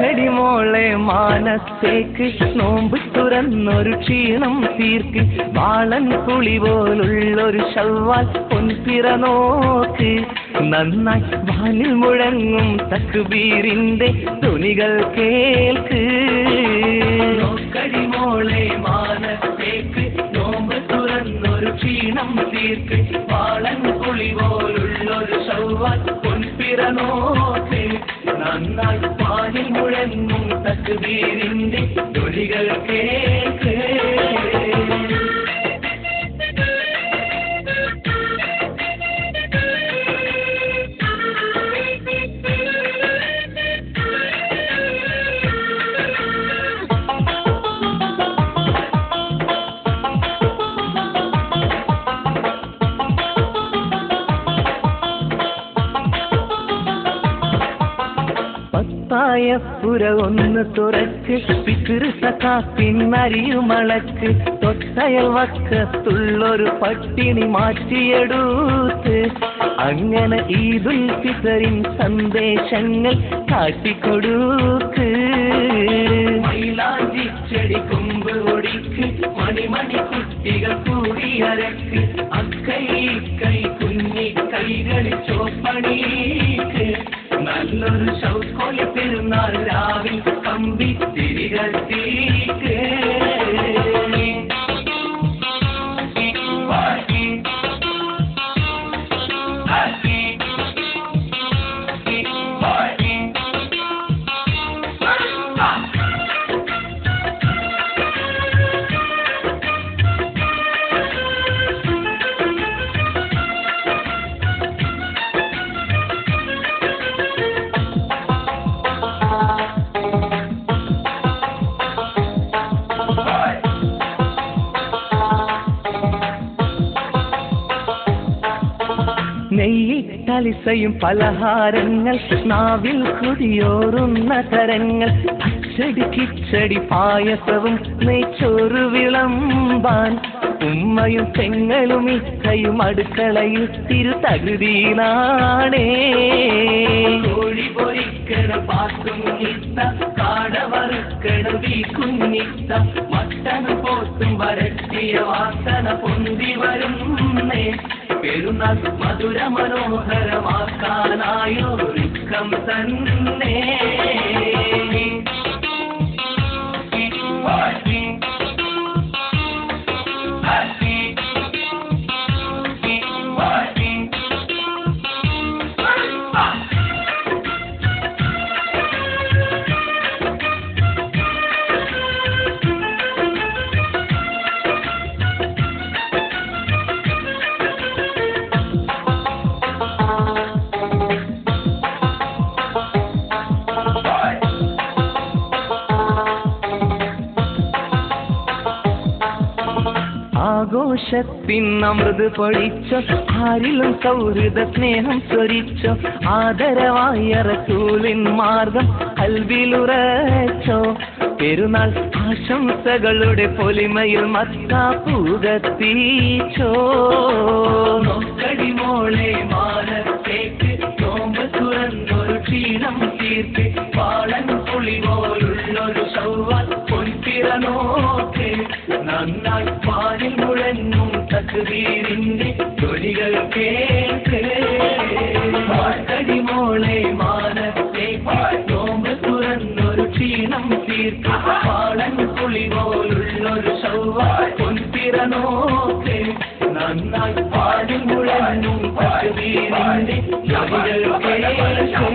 കടിമോളെ മാനത്തേക്ക് നോമ്പ് തുറന്നൊരു ക്ഷീണം തീർക്ക് വാളൻ പുളി പോലുള്ളൊരു ശവ്വാൽ പൊൻപിറ നോക്ക് നന്നായി വാനിൽ മുഴങ്ങും തക്ബീറിന്റെ ധ്വനികൾ കേൾക്ക് കടിമോളെ മാനത്തേക്ക് നോമ്പ് തുറന്നൊരു ക്ഷീണം തീർക്ക് വാളൻ പുളി പോലുള്ളൊരു ശവ്വാൽ പൊൻപിറ നോക്ക് നന്നായി വാനിൽ മുഴങ്ങും തക്ബീറിന്റെ ധ്വനികൾ കേൾക്ക് പുര ഒന്ന് തുറക്ക് പിതൃ സഖാത്തിനരിയുമളക്ക് തൊട്ടയൽ വക്കത്തുള്ളൊരു പട്ടിണി മാറ്റിയെടുത്ത് അങ്ങനെ ഈദുൽ ഫിത്തറിൻ സന്ദേശങ്ങൾ കാട്ടിക്കൊടുക്ക് മൈലാഞ്ചി ചെടി കൊമ്പ് ഒടിക്ക് മണിമണി കുട്ടികൾ കൂടിയരക്ക് അക്കൈ കൈ കുഞ്ഞി കൈകളിൽ ചോപ്പണിക്ക് നല്ലൊരു ശൗക്കോലി പെരുന്നാൾ രാവിൽ കമ്പി തിരികെ നെയ്യിട്ടലിസയും പലഹാരങ്ങൾ നാവിൽ കുടിയോറുന്ന തരങ്ങൾ അച്ചടി കിച്ചടി പായസവും നെയ്ച്ചോറ് വിളമ്പാൻ ഉമ്മയും പെങ്ങളും ഇക്കയും അടുക്കളയിൽ തിരുതകൃതിയിലാണേ കോഴി പൊരിക്കണ പാത്തുന്നിത്ത കാട വറുക്കണ വീക്കുന്നിത്ത മട്ടന പോത്തും വരട്ടിയ വാസന പൊന്തി വരുന്നേ പെരുന്നാൾ മധുര മനോഹരമാക്കാനായൊരുക്കം തന്നെ ആഘോഷത്തിൻ അമൃത് പൊഴിച്ചോ ആരിലും സൗഹൃദ സ്നേഹം സ്വരിച്ചോ ആദരവായ റസൂലിൻ മാർഗം കൽവിലുറച്ചോ പെരുന്നാൾ ആശംസകളുടെ പൊലിമയിൽ മക്ക പൂകത്തിച്ചോ കടിമോളെ മാനത്തേക്ക് നോമ്പ് തുറന്നൊരു ക്ഷീണം തീർക്ക് വാളൻ പുളി പോലുള്ളൊരു ശവ്വാൽ പൊൻപിറ നോക്ക് നന്നായി പാലിൽ മുഴങ്ങും തക്ബീറിന്റെ ധ്വനികൾ കേൾക്ക് കടിമോളെ മാനത്തേക്ക് നോമ്പ് തുറന്നൊരു ക്ഷീണം തീർക്ക് വാളൻ പുളി പോലുള്ളൊരു ശവ്വാൽ പൊൻപിറ നോക്ക് നന്നായി പാലിൽ മുഴങ്ങും തക്ബീറിന്റെ ധ്വനികൾ കേൾക്ക്